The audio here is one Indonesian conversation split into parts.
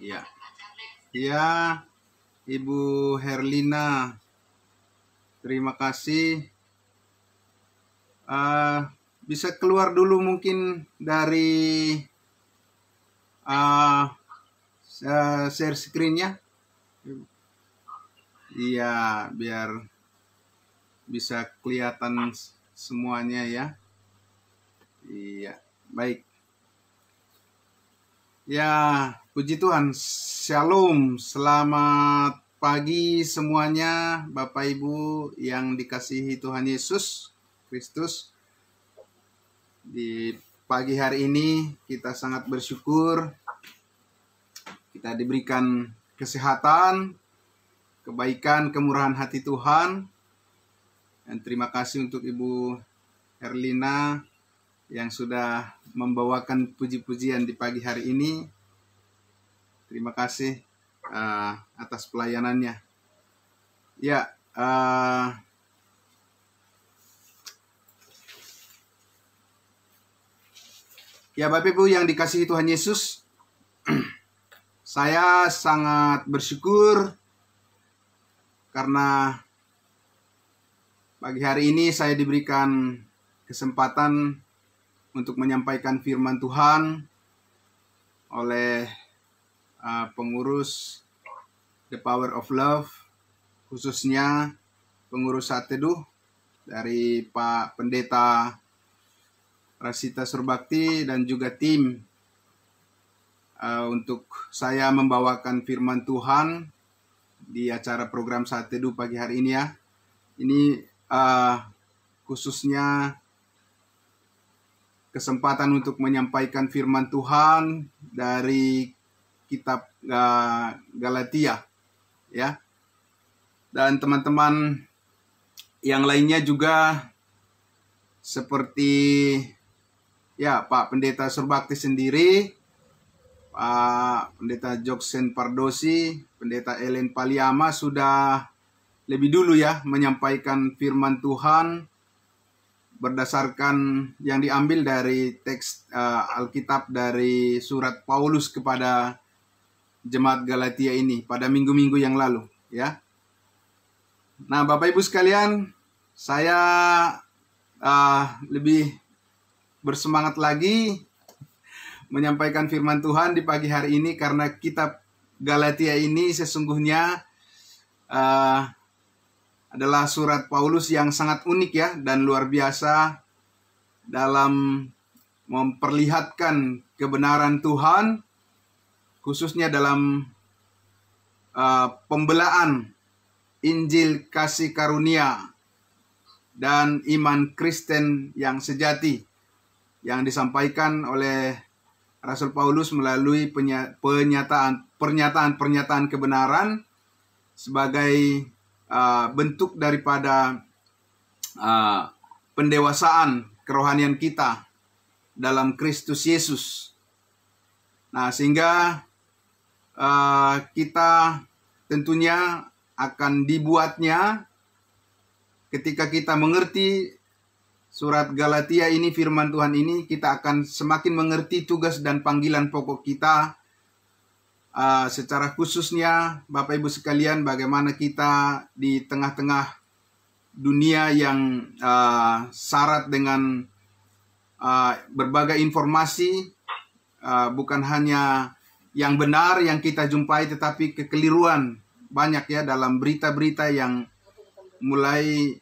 Ya, ya, Ibu Herlina, terima kasih. Bisa keluar dulu mungkin dari share screen-nya. Iya, biar bisa kelihatan semuanya ya. Iya, baik. Ya, puji Tuhan. Shalom, selamat pagi semuanya, Bapak Ibu yang dikasihi Tuhan Yesus Kristus. Di pagi hari ini kita sangat bersyukur kita diberikan kesehatan, kebaikan, kemurahan hati Tuhan. Dan terima kasih untuk Ibu Herlina yang sudah membawakan puji-pujian di pagi hari ini. Terima kasih atas pelayanannya. Ya, ya Bapak Ibu yang dikasihi Tuhan Yesus, saya sangat bersyukur karena pagi hari ini saya diberikan kesempatan untuk menyampaikan firman Tuhan oleh pengurus The Power of Love, khususnya pengurus Saat Teduh dari Pak Pendeta Rasita Surbakti dan juga tim untuk saya membawakan firman Tuhan di acara program Saat Teduh pagi hari ini ya. Ini khususnya kesempatan untuk menyampaikan firman Tuhan dari kitab Galatia ya. Dan teman-teman yang lainnya juga seperti ya Pak Pendeta Surbakti sendiri, Pak Pendeta Joksen Pardosi, Pendeta Ellen Paliama sudah lebih dulu ya menyampaikan firman Tuhan berdasarkan yang diambil dari teks Alkitab dari surat Paulus kepada Jemaat Galatia ini pada minggu-minggu yang lalu ya. Nah, Bapak Ibu sekalian, saya lebih bersemangat lagi menyampaikan firman Tuhan di pagi hari ini karena kitab Galatia ini sesungguhnya adalah surat Paulus yang sangat unik ya dan luar biasa dalam memperlihatkan kebenaran Tuhan, khususnya dalam pembelaan Injil kasih karunia dan iman Kristen yang sejati yang disampaikan oleh Rasul Paulus melalui pernyataan kebenaran sebagai bentuk daripada pendewasaan kerohanian kita dalam Kristus Yesus. Nah, sehingga kita tentunya akan dibuatnya ketika kita mengerti surat Galatia ini, firman Tuhan ini, kita akan semakin mengerti tugas dan panggilan pokok kita. Secara khususnya Bapak Ibu sekalian, bagaimana kita di tengah-tengah dunia yang syarat dengan berbagai informasi, bukan hanya yang benar yang kita jumpai, tetapi kekeliruan banyak ya dalam berita-berita yang mulai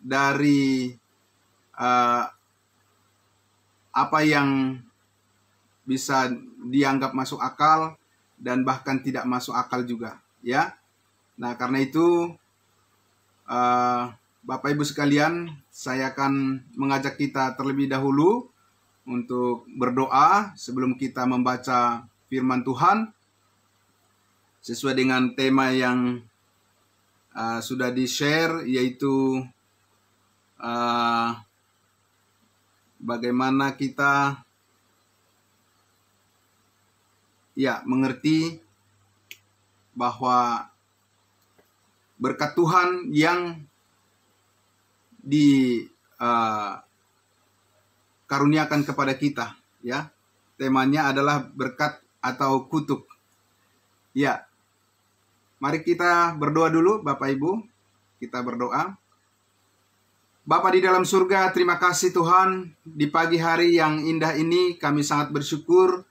dari apa yang bisa dianggap masuk akal dan bahkan tidak masuk akal juga ya. Nah, karena itu Bapak Ibu sekalian, saya akan mengajak kita terlebih dahulu untuk berdoa sebelum kita membaca firman Tuhan sesuai dengan tema yang sudah di-share, yaitu bagaimana kita ya mengerti bahwa berkat Tuhan yang dikaruniakan kepada kita ya. Temanya adalah berkat atau kutuk. Ya, mari kita berdoa dulu Bapak Ibu. Kita berdoa. Bapa di dalam surga, terima kasih Tuhan. Di pagi hari yang indah ini kami sangat bersyukur.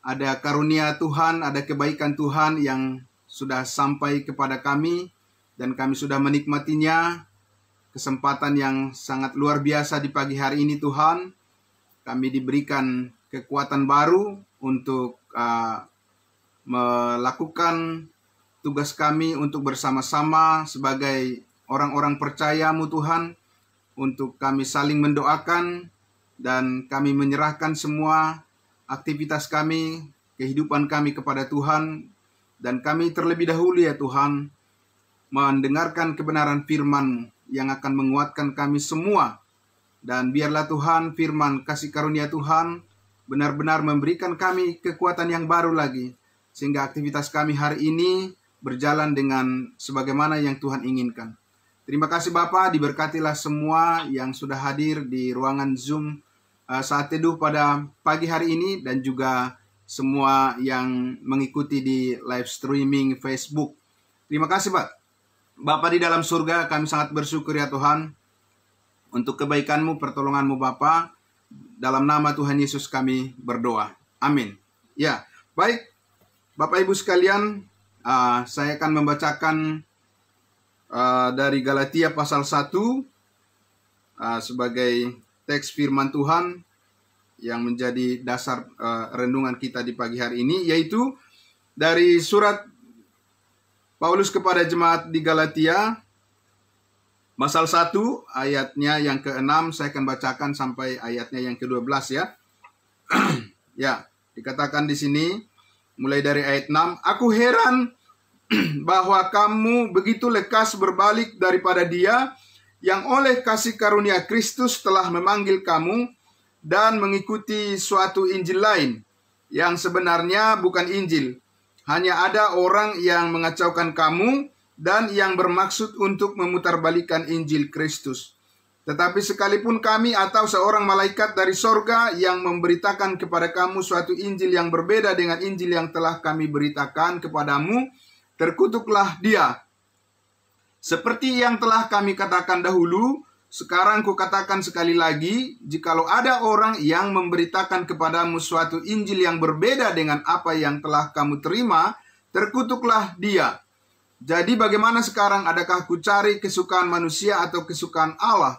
Ada karunia Tuhan, ada kebaikan Tuhan yang sudah sampai kepada kami. Dan kami sudah menikmatinya. Kesempatan yang sangat luar biasa di pagi hari ini Tuhan. Kami diberikan kekuatan baru untuk melakukan tugas kami untuk bersama-sama sebagai orang-orang percaya-Mu Tuhan, untuk kami saling mendoakan dan kami menyerahkan semua aktivitas kami, kehidupan kami kepada Tuhan, dan kami terlebih dahulu ya Tuhan, mendengarkan kebenaran firman yang akan menguatkan kami semua. Dan biarlah Tuhan firman kasih karunia Tuhan benar-benar memberikan kami kekuatan yang baru lagi, sehingga aktivitas kami hari ini berjalan dengan sebagaimana yang Tuhan inginkan. Terima kasih Bapa, diberkatilah semua yang sudah hadir di ruangan Zoom saat teduh pada pagi hari ini, dan juga semua yang mengikuti di live streaming Facebook. Terima kasih Pak. Bapa di dalam surga, kami sangat bersyukur ya Tuhan untuk kebaikan-Mu, pertolongan-Mu Bapa. Dalam nama Tuhan Yesus kami berdoa. Amin. Ya, baik Bapak Ibu sekalian, saya akan membacakan dari Galatia pasal 1 sebagai teks firman Tuhan yang menjadi dasar renungan kita di pagi hari ini, yaitu dari surat Paulus kepada jemaat di Galatia pasal 1 ayatnya yang ke-6. Saya akan bacakan sampai ayatnya yang ke-12 ya. Ya, dikatakan di sini mulai dari ayat 6, "Aku heran bahwa kamu begitu lekas berbalik daripada Dia yang oleh kasih karunia Kristus telah memanggil kamu dan mengikuti suatu Injil lain yang sebenarnya bukan Injil. Hanya ada orang yang mengacaukan kamu dan yang bermaksud untuk memutarbalikkan Injil Kristus. Tetapi sekalipun kami atau seorang malaikat dari sorga yang memberitakan kepada kamu suatu Injil yang berbeda dengan Injil yang telah kami beritakan kepadamu, terkutuklah dia. Seperti yang telah kami katakan dahulu, sekarang kukatakan sekali lagi, jikalau ada orang yang memberitakan kepadamu suatu Injil yang berbeda dengan apa yang telah kamu terima, terkutuklah dia. Jadi bagaimana sekarang? Adakah ku cari kesukaan manusia atau kesukaan Allah?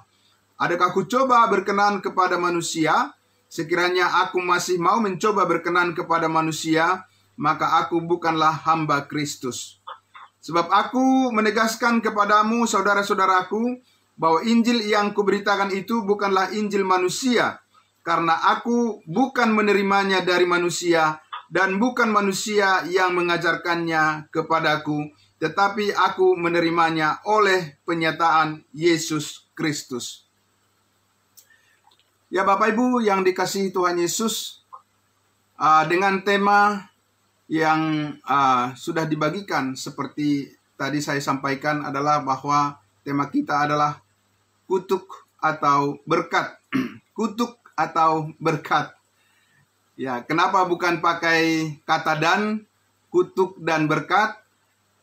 Adakah ku coba berkenan kepada manusia? Sekiranya aku masih mau mencoba berkenan kepada manusia, maka aku bukanlah hamba Kristus. Sebab aku menegaskan kepadamu, saudara-saudaraku, bahwa Injil yang kuberitakan itu bukanlah Injil manusia, karena aku bukan menerimanya dari manusia, dan bukan manusia yang mengajarkannya kepadaku, tetapi aku menerimanya oleh penyataan Yesus Kristus." Ya Bapak Ibu yang dikasihi Tuhan Yesus, dengan tema yang sudah dibagikan seperti tadi saya sampaikan adalah bahwa tema kita adalah kutuk atau berkat. Kutuk atau berkat. Ya, kenapa bukan pakai kata dan, kutuk dan berkat?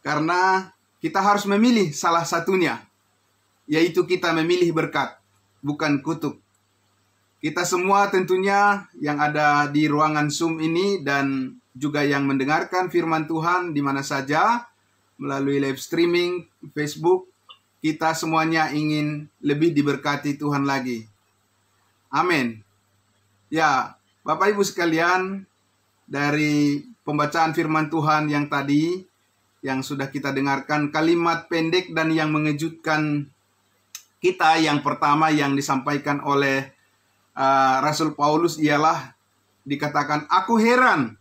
Karena kita harus memilih salah satunya, yaitu kita memilih berkat, bukan kutuk. Kita semua tentunya yang ada di ruangan Zoom ini dan juga yang mendengarkan firman Tuhan di mana saja melalui live streaming Facebook, kita semuanya ingin lebih diberkati Tuhan lagi. Amin. Ya, Bapak Ibu sekalian, dari pembacaan firman Tuhan yang tadi, yang sudah kita dengarkan, kalimat pendek dan yang mengejutkan kita yang pertama yang disampaikan oleh Rasul Paulus ialah dikatakan, "Aku heran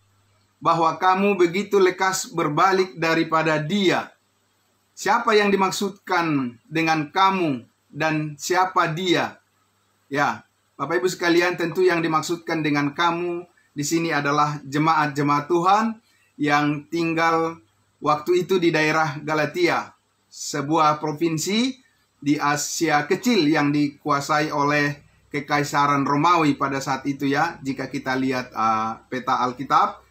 bahwa kamu begitu lekas berbalik daripada Dia." Siapa yang dimaksudkan dengan kamu dan siapa Dia? Ya, Bapak Ibu sekalian, tentu yang dimaksudkan dengan kamu di sini adalah jemaat-jemaat Tuhan yang tinggal waktu itu di daerah Galatia, sebuah provinsi di Asia Kecil yang dikuasai oleh Kekaisaran Romawi pada saat itu ya. Jika kita lihat peta Alkitab,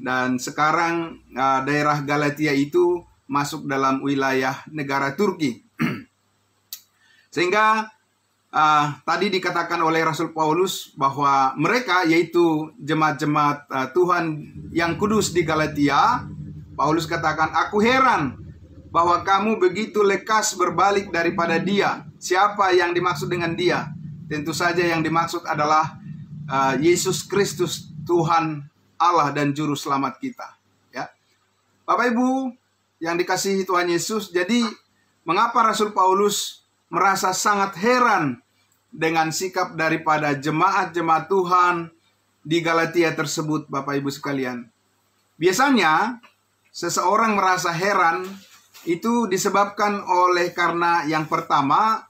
dan sekarang daerah Galatia itu masuk dalam wilayah negara Turki. Sehingga tadi dikatakan oleh Rasul Paulus bahwa mereka, yaitu jemaat-jemaat Tuhan yang kudus di Galatia, Paulus katakan, "Aku heran bahwa kamu begitu lekas berbalik daripada Dia." Siapa yang dimaksud dengan Dia? Tentu saja yang dimaksud adalah Yesus Kristus, Tuhan Allah dan Juru Selamat kita. Ya, Bapak Ibu yang dikasihi Tuhan Yesus, jadi mengapa Rasul Paulus merasa sangat heran dengan sikap daripada jemaat-jemaat Tuhan di Galatia tersebut, Bapak Ibu sekalian? Biasanya seseorang merasa heran itu disebabkan oleh karena yang pertama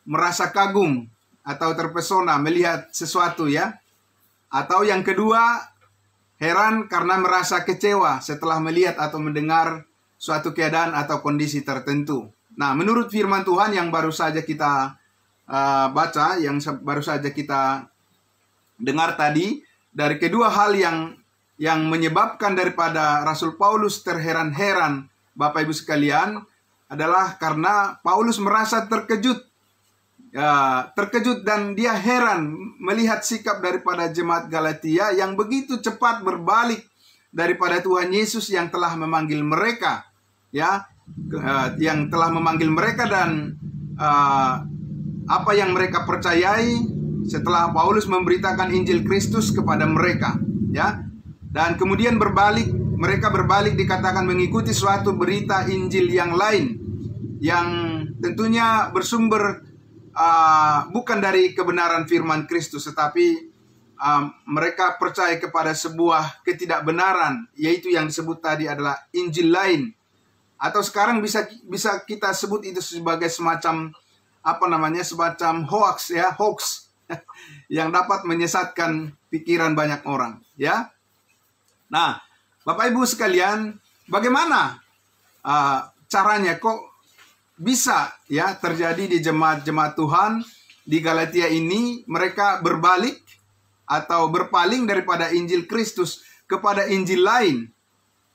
merasa kagum atau terpesona melihat sesuatu, ya. Atau yang kedua, heran karena merasa kecewa setelah melihat atau mendengar suatu keadaan atau kondisi tertentu. Nah, menurut firman Tuhan yang baru saja kita baca, yang baru saja kita dengar tadi, dari kedua hal yang menyebabkan daripada Rasul Paulus terheran-heran, Bapak Ibu sekalian, adalah karena Paulus merasa terkejut dan dia heran melihat sikap daripada jemaat Galatia yang begitu cepat berbalik daripada Tuhan Yesus yang telah memanggil mereka, ya, yang telah memanggil mereka, dan apa yang mereka percayai setelah Paulus memberitakan Injil Kristus kepada mereka, ya. Dan kemudian mereka berbalik dikatakan mengikuti suatu berita Injil yang lain, yang tentunya bersumber bukan dari kebenaran firman Kristus, tetapi mereka percaya kepada sebuah ketidakbenaran, yaitu yang disebut tadi adalah Injil lain, atau sekarang bisa kita sebut itu sebagai semacam semacam hoax, ya, hoax yang dapat menyesatkan pikiran banyak orang, ya. Nah, Bapak Ibu sekalian, bagaimana caranya kok bisa, ya, terjadi di jemaat-jemaat Tuhan di Galatia ini mereka berbalik atau berpaling daripada Injil Kristus kepada Injil lain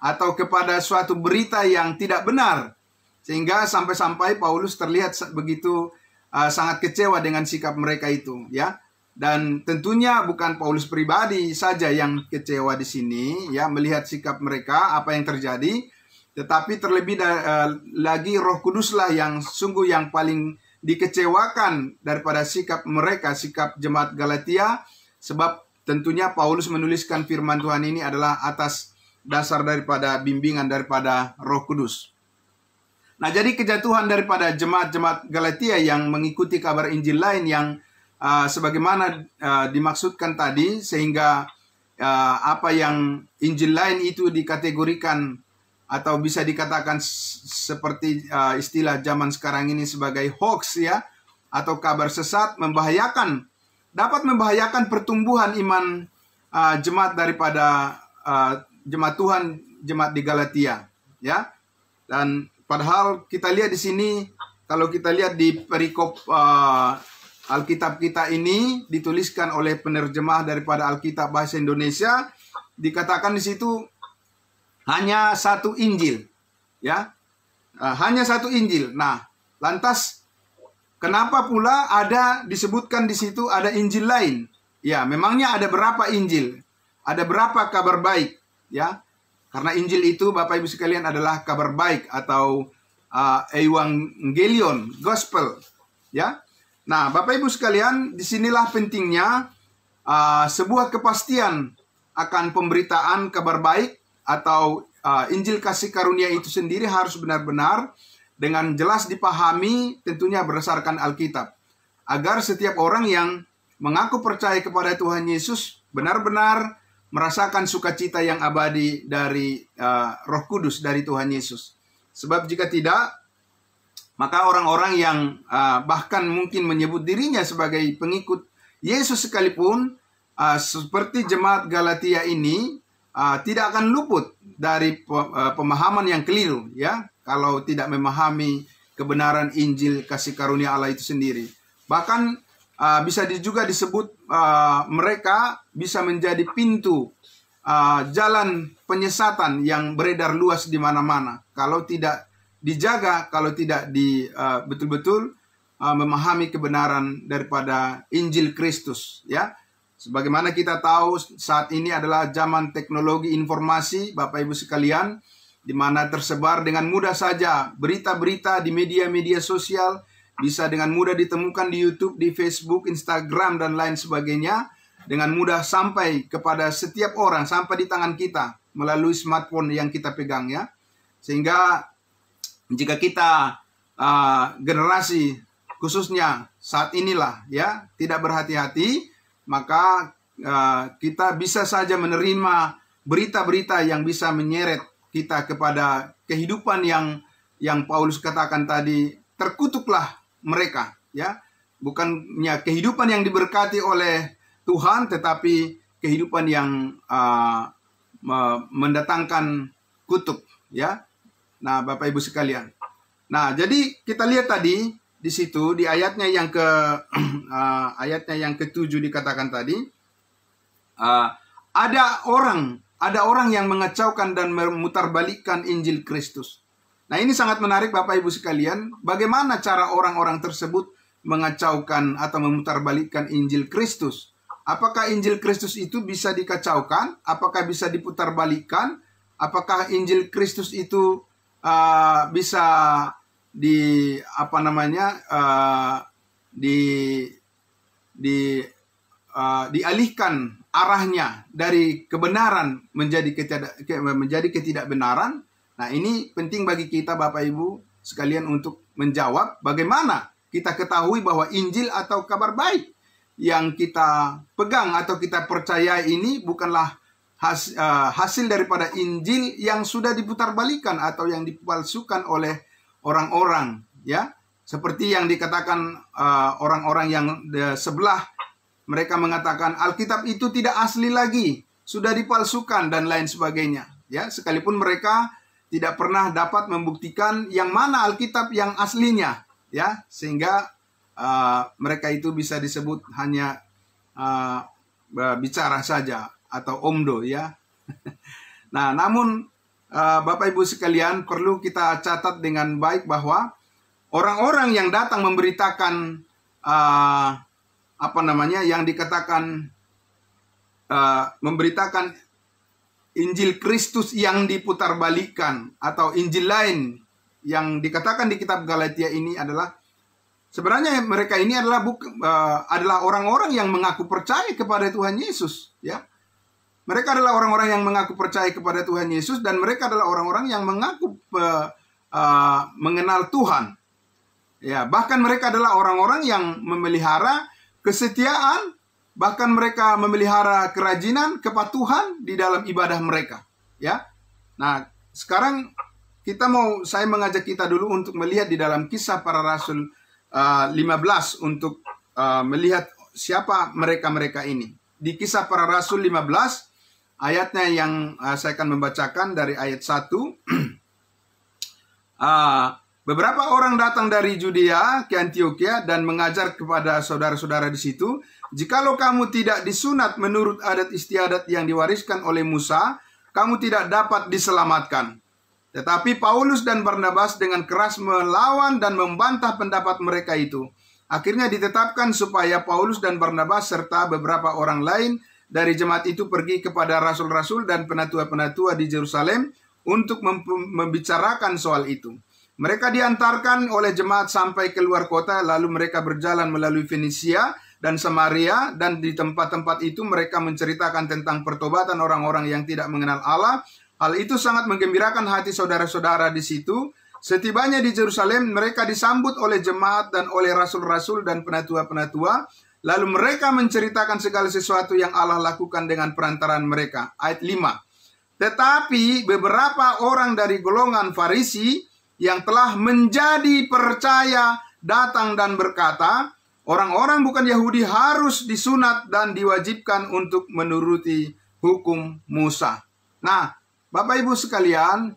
atau kepada suatu berita yang tidak benar, sehingga sampai-sampai Paulus terlihat begitu sangat kecewa dengan sikap mereka itu, ya. Dan tentunya bukan Paulus pribadi saja yang kecewa di sini, ya, melihat sikap mereka, apa yang terjadi, tetapi terlebih lagi Roh Kuduslah yang sungguh yang paling dikecewakan daripada sikap mereka, sikap jemaat Galatia, sebab tentunya Paulus menuliskan firman Tuhan ini adalah atas dasar daripada bimbingan daripada Roh Kudus. Nah, jadi kejatuhan daripada jemaat-jemaat Galatia yang mengikuti kabar Injil lain yang sebagaimana dimaksudkan tadi, sehingga apa yang Injil lain itu dikategorikan atau bisa dikatakan seperti istilah zaman sekarang ini sebagai hoax, ya, atau kabar sesat, dapat membahayakan pertumbuhan iman jemaat daripada jemaat Tuhan, jemaat di Galatia, ya. Dan padahal kita lihat di sini, kalau kita lihat di perikop Alkitab kita ini dituliskan oleh penerjemah daripada Alkitab bahasa Indonesia, dikatakan di situ hanya satu Injil, ya, hanya satu Injil. Nah, lantas kenapa pula ada disebutkan di situ ada Injil lain? Ya, memangnya ada berapa Injil? Ada berapa kabar baik, ya? Karena Injil itu, Bapak Ibu sekalian, adalah kabar baik atau evangelion, gospel, ya. Nah, Bapak Ibu sekalian, disinilah pentingnya sebuah kepastian akan pemberitaan kabar baik atau Injil kasih karunia itu sendiri harus benar-benar dengan jelas dipahami, tentunya berdasarkan Alkitab, agar setiap orang yang mengaku percaya kepada Tuhan Yesus benar-benar merasakan sukacita yang abadi dari Roh Kudus dari Tuhan Yesus. Sebab jika tidak, maka orang-orang yang bahkan mungkin menyebut dirinya sebagai pengikut Yesus sekalipun, seperti jemaat Galatia ini, tidak akan luput dari pemahaman yang keliru, ya, kalau tidak memahami kebenaran Injil kasih karunia Allah itu sendiri. Bahkan bisa juga disebut mereka bisa menjadi pintu jalan penyesatan yang beredar luas di mana-mana. Kalau tidak dijaga, kalau tidak betul-betul memahami kebenaran daripada Injil Kristus, ya. Sebagaimana kita tahu saat ini adalah zaman teknologi informasi, Bapak Ibu sekalian, di mana tersebar dengan mudah saja berita-berita di media-media sosial, bisa dengan mudah ditemukan di YouTube, di Facebook, Instagram, dan lain sebagainya, dengan mudah sampai kepada setiap orang, sampai di tangan kita melalui smartphone yang kita pegang, ya. Sehingga jika kita generasi khususnya saat inilah, ya, tidak berhati-hati, maka kita bisa saja menerima berita-berita yang bisa menyeret kita kepada kehidupan yang Paulus katakan tadi, terkutuklah mereka, ya. Bukannya kehidupan yang diberkati oleh Tuhan, tetapi kehidupan yang mendatangkan kutuk, ya. Nah, Bapak Ibu sekalian. Nah, jadi kita lihat tadi di situ di ayatnya yang ke-7 dikatakan tadi, ada orang yang mengacaukan dan memutarbalikkan Injil Kristus. Nah, ini sangat menarik Bapak Ibu sekalian, bagaimana cara orang-orang tersebut mengacaukan atau memutarbalikkan Injil Kristus. Apakah Injil Kristus itu bisa dikacaukan? Apakah bisa diputarbalikkan? Apakah Injil Kristus itu bisa dialihkan arahnya dari kebenaran menjadi ketidakbenaran? Nah, ini penting bagi kita Bapak Ibu sekalian untuk menjawab bagaimana kita ketahui bahwa Injil atau kabar baik yang kita pegang atau kita percaya ini bukanlah hasil daripada Injil yang sudah diputarbalikkan atau yang dipalsukan oleh orang-orang, ya. Seperti yang dikatakan orang-orang yang sebelah, mereka mengatakan Alkitab itu tidak asli lagi, sudah dipalsukan dan lain sebagainya, ya. Sekalipun mereka tidak pernah dapat membuktikan yang mana Alkitab yang aslinya, ya, sehingga mereka itu bisa disebut hanya bicara saja atau omdo, ya. Nah, namun Bapak Ibu sekalian, perlu kita catat dengan baik bahwa orang-orang yang datang memberitakan yang dikatakan memberitakan Injil Kristus yang diputarbalikkan atau Injil lain yang dikatakan di kitab Galatia ini adalah sebenarnya mereka ini adalah orang-orang yang mengaku percaya kepada Tuhan Yesus, ya. Mereka adalah orang-orang yang mengaku percaya kepada Tuhan Yesus dan mereka adalah orang-orang yang mengaku mengenal Tuhan. Ya, bahkan mereka adalah orang-orang yang memelihara kesetiaan, bahkan mereka memelihara kerajinan, kepatuhan di dalam ibadah mereka, ya. Nah, sekarang saya mengajak kita dulu untuk melihat di dalam Kisah Para Rasul 15 untuk melihat siapa mereka-mereka ini. Di Kisah Para Rasul 15 ayatnya yang saya akan membacakan dari ayat 1. Beberapa orang datang dari Judea ke Antioquia dan mengajar kepada saudara-saudara di situ, "Jikalau kamu tidak disunat menurut adat istiadat yang diwariskan oleh Musa, kamu tidak dapat diselamatkan." Tetapi Paulus dan Barnabas dengan keras melawan dan membantah pendapat mereka itu. Akhirnya ditetapkan supaya Paulus dan Barnabas serta beberapa orang lain dari jemaat itu pergi kepada rasul-rasul dan penatua-penatua di Yerusalem untuk membicarakan soal itu. Mereka diantarkan oleh jemaat sampai keluar kota, lalu mereka berjalan melalui Fenisia dan Samaria, dan di tempat-tempat itu mereka menceritakan tentang pertobatan orang-orang yang tidak mengenal Allah. Hal itu sangat menggembirakan hati saudara-saudara di situ. Setibanya di Yerusalem, mereka disambut oleh jemaat dan oleh rasul-rasul dan penatua-penatua. Lalu mereka menceritakan segala sesuatu yang Allah lakukan dengan perantaraan mereka. Ayat 5. Tetapi beberapa orang dari golongan Farisi yang telah menjadi percaya datang dan berkata, orang-orang bukan Yahudi harus disunat dan diwajibkan untuk menuruti hukum Musa. Nah, Bapak Ibu sekalian,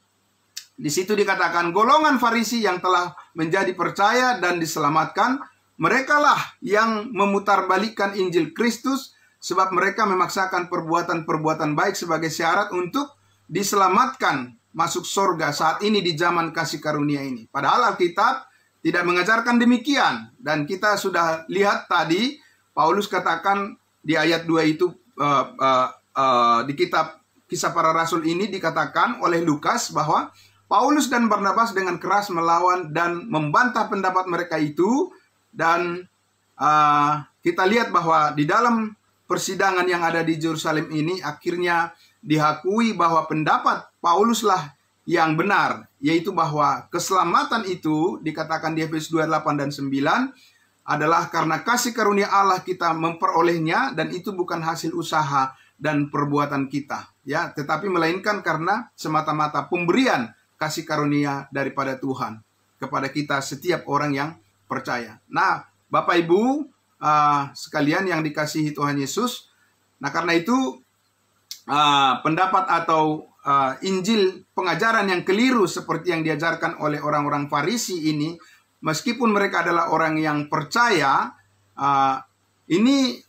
di situ dikatakan golongan Farisi yang telah menjadi percaya dan diselamatkan, merekalah yang memutarbalikkan Injil Kristus sebab mereka memaksakan perbuatan-perbuatan baik sebagai syarat untuk diselamatkan masuk surga saat ini di zaman kasih karunia ini. Padahal Alkitab tidak mengajarkan demikian. Dan kita sudah lihat tadi, Paulus katakan di ayat 2 itu, di kitab Kisah Para Rasul ini dikatakan oleh Lukas bahwa Paulus dan Barnabas dengan keras melawan dan membantah pendapat mereka itu. Dan kita lihat bahwa di dalam persidangan yang ada di Yerusalem ini akhirnya dihakui bahwa pendapat Pauluslah yang benar, yaitu bahwa keselamatan itu dikatakan di Efesus 2:8 dan 9 adalah karena kasih karunia Allah kita memperolehnya, dan itu bukan hasil usaha dan perbuatan kita, ya, tetapi melainkan karena semata-mata pemberian kasih karunia daripada Tuhan kepada kita setiap orang yang percaya. Nah, Bapak Ibu sekalian yang dikasihi Tuhan Yesus, nah karena itu pendapat atau Injil pengajaran yang keliru seperti yang diajarkan oleh orang-orang Farisi ini, meskipun mereka adalah orang yang percaya, ini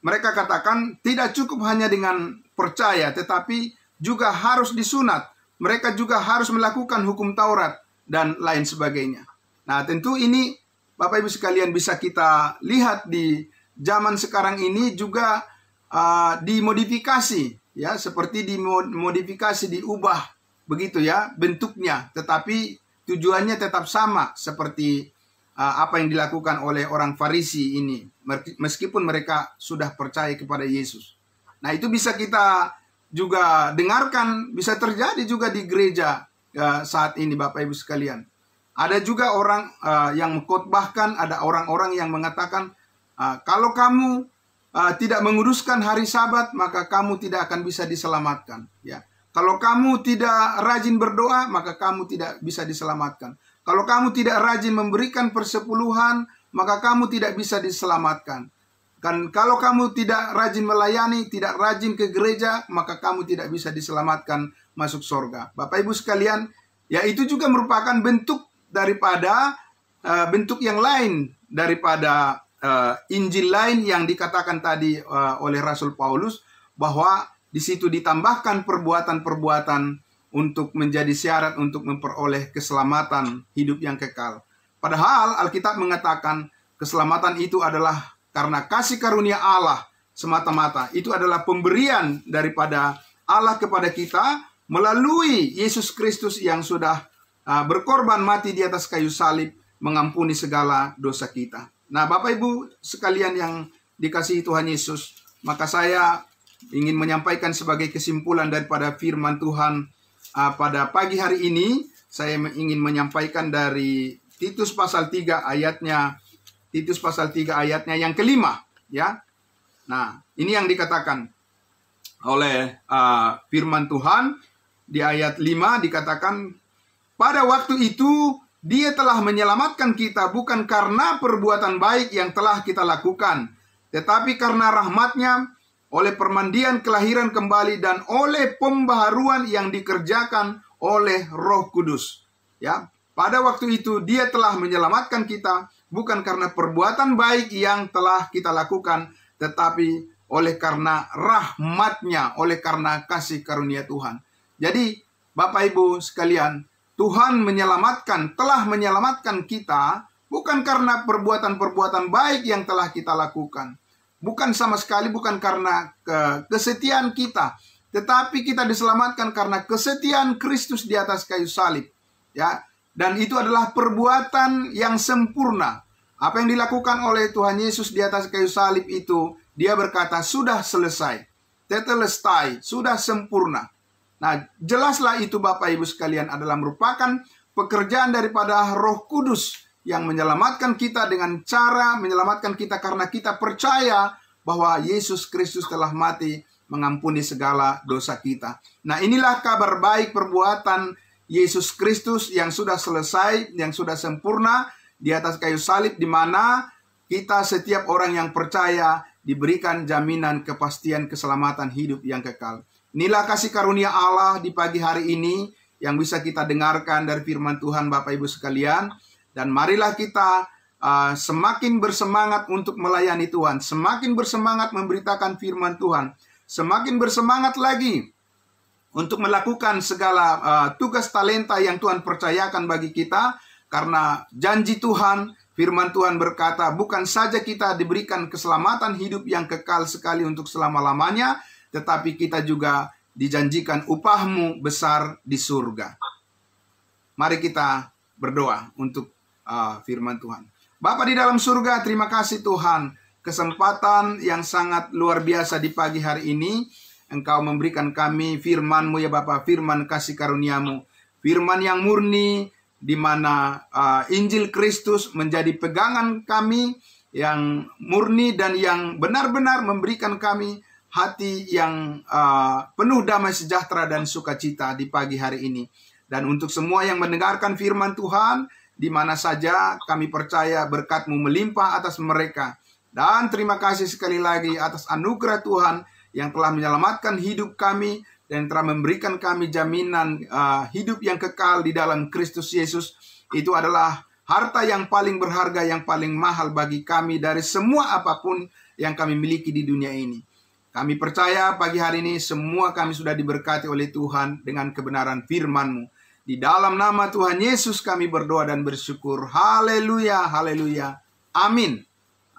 mereka katakan tidak cukup hanya dengan percaya, tetapi juga harus disunat. Mereka juga harus melakukan hukum Taurat dan lain sebagainya. Nah, tentu ini Bapak Ibu sekalian bisa kita lihat di zaman sekarang ini juga dimodifikasi, ya, seperti dimodifikasi, diubah begitu ya bentuknya, tetapi tujuannya tetap sama seperti apa yang dilakukan oleh orang Farisi ini, meskipun mereka sudah percaya kepada Yesus. Nah, itu bisa kita juga dengarkan, bisa terjadi juga di gereja saat ini Bapak Ibu sekalian. Ada juga orang yang mengkhotbahkan, ada orang-orang yang mengatakan, kalau kamu tidak menguruskan hari Sabat, maka kamu tidak akan bisa diselamatkan. Ya, kalau kamu tidak rajin berdoa, maka kamu tidak bisa diselamatkan. Kalau kamu tidak rajin memberikan persepuluhan, maka kamu tidak bisa diselamatkan. Dan kalau kamu tidak rajin melayani, tidak rajin ke gereja, maka kamu tidak bisa diselamatkan masuk surga. Bapak Ibu sekalian, ya itu juga merupakan bentuk daripada bentuk yang lain daripada Injil lain yang dikatakan tadi oleh Rasul Paulus, bahwa di situ ditambahkan perbuatan-perbuatan untuk menjadi syarat untuk memperoleh keselamatan hidup yang kekal. Padahal Alkitab mengatakan keselamatan itu adalah karena kasih karunia Allah semata-mata. Itu adalah pemberian daripada Allah kepada kita melalui Yesus Kristus yang sudah berkorban mati di atas kayu salib, mengampuni segala dosa kita. Nah, Bapak Ibu sekalian yang dikasihi Tuhan Yesus, maka saya ingin menyampaikan sebagai kesimpulan daripada firman Tuhan pada pagi hari ini. Saya ingin menyampaikan dari Titus pasal 3 ayatnya, Titus pasal 3 ayatnya yang kelima, ya. Nah, ini yang dikatakan oleh firman Tuhan di ayat 5, dikatakan, pada waktu itu Dia telah menyelamatkan kita bukan karena perbuatan baik yang telah kita lakukan, tetapi karena rahmat-Nya, oleh permandian kelahiran kembali dan oleh pembaharuan yang dikerjakan oleh Roh Kudus. Ya, pada waktu itu Dia telah menyelamatkan kita bukan karena perbuatan baik yang telah kita lakukan, tetapi oleh karena rahmat-Nya, oleh karena kasih karunia Tuhan. Jadi Bapak Ibu sekalian, Tuhan telah menyelamatkan kita bukan karena perbuatan-perbuatan baik yang telah kita lakukan. Bukan sama sekali, bukan karena kesetiaan kita. Tetapi kita diselamatkan karena kesetiaan Kristus di atas kayu salib. Ya, dan itu adalah perbuatan yang sempurna. Apa yang dilakukan oleh Tuhan Yesus di atas kayu salib itu, Dia berkata, sudah selesai. Tetelestai, sudah sempurna. Nah, jelaslah itu Bapak Ibu sekalian adalah merupakan pekerjaan daripada Roh Kudus yang menyelamatkan kita dengan cara menyelamatkan kita karena kita percaya bahwa Yesus Kristus telah mati mengampuni segala dosa kita. Nah, inilah kabar baik perbuatan Yesus Kristus yang sudah selesai, yang sudah sempurna di atas kayu salib, di mana kita setiap orang yang percaya diberikan jaminan kepastian keselamatan hidup yang kekal. Inilah kasih karunia Allah di pagi hari ini yang bisa kita dengarkan dari firman Tuhan Bapak Ibu sekalian. Dan marilah kita semakin bersemangat untuk melayani Tuhan, semakin bersemangat memberitakan firman Tuhan, semakin bersemangat lagi untuk melakukan segala tugas talenta yang Tuhan percayakan bagi kita. Karena janji Tuhan, firman Tuhan berkata, bukan saja kita diberikan keselamatan hidup yang kekal sekali untuk selama-lamanya, tetapi kita juga dijanjikan upahmu besar di surga. Mari kita berdoa untuk firman Tuhan. Bapa di dalam surga, terima kasih Tuhan, kesempatan yang sangat luar biasa di pagi hari ini. Engkau memberikan kami firman-Mu ya Bapa, firman kasih karunia-Mu, firman yang murni, di mana Injil Kristus menjadi pegangan kami yang murni dan yang benar-benar memberikan kami hati yang penuh damai sejahtera dan sukacita di pagi hari ini. Dan untuk semua yang mendengarkan firman Tuhan, di mana saja kami percaya berkat-Mu melimpah atas mereka. Dan terima kasih sekali lagi atas anugerah Tuhan yang telah menyelamatkan hidup kami dan telah memberikan kami jaminan hidup yang kekal di dalam Kristus Yesus. Itu adalah harta yang paling berharga, yang paling mahal bagi kami dari semua apapun yang kami miliki di dunia ini. Kami percaya pagi hari ini semua kami sudah diberkati oleh Tuhan dengan kebenaran firman-Mu. Di dalam nama Tuhan Yesus kami berdoa dan bersyukur. Haleluya, haleluya. Amin.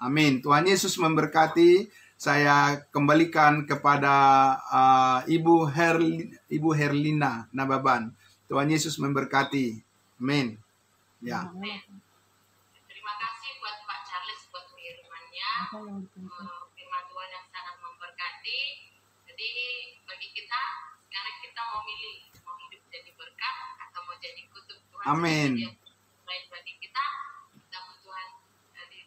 Amin. Tuhan Yesus memberkati. Saya kembalikan kepada Ibu Herlina Nababan. Tuhan Yesus memberkati. Amin. Ya. Terima kasih buat Pak Charles buat firman-Nya. Firman Tuhan yang sangat memberkati. Jadi bagi kita sekarang kita mau milih, mau hidup jadi berkat atau mau jadi kutuk Tuhan. Amin. Baik bagi kita Tuhan,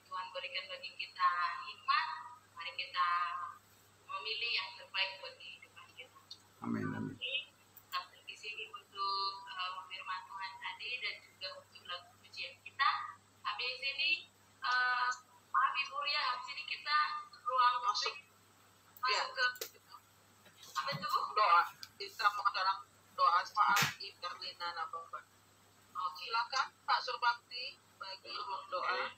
Tuhan berikan bagi kita hikmat. Mari kita memilih yang terbaik buat kehidupan kita. Amin. Amin. Sampai di sini untuk firman Tuhan tadi dan juga untuk lagu pujian kita. Habis ini, maaf Ibu ya, habis ini kita ruang masuk ke apa itu? Doa. Kita mau dalam doa saat Ibu Herlina Nababan. Silakan Pak Surbakti bagi ruang doa.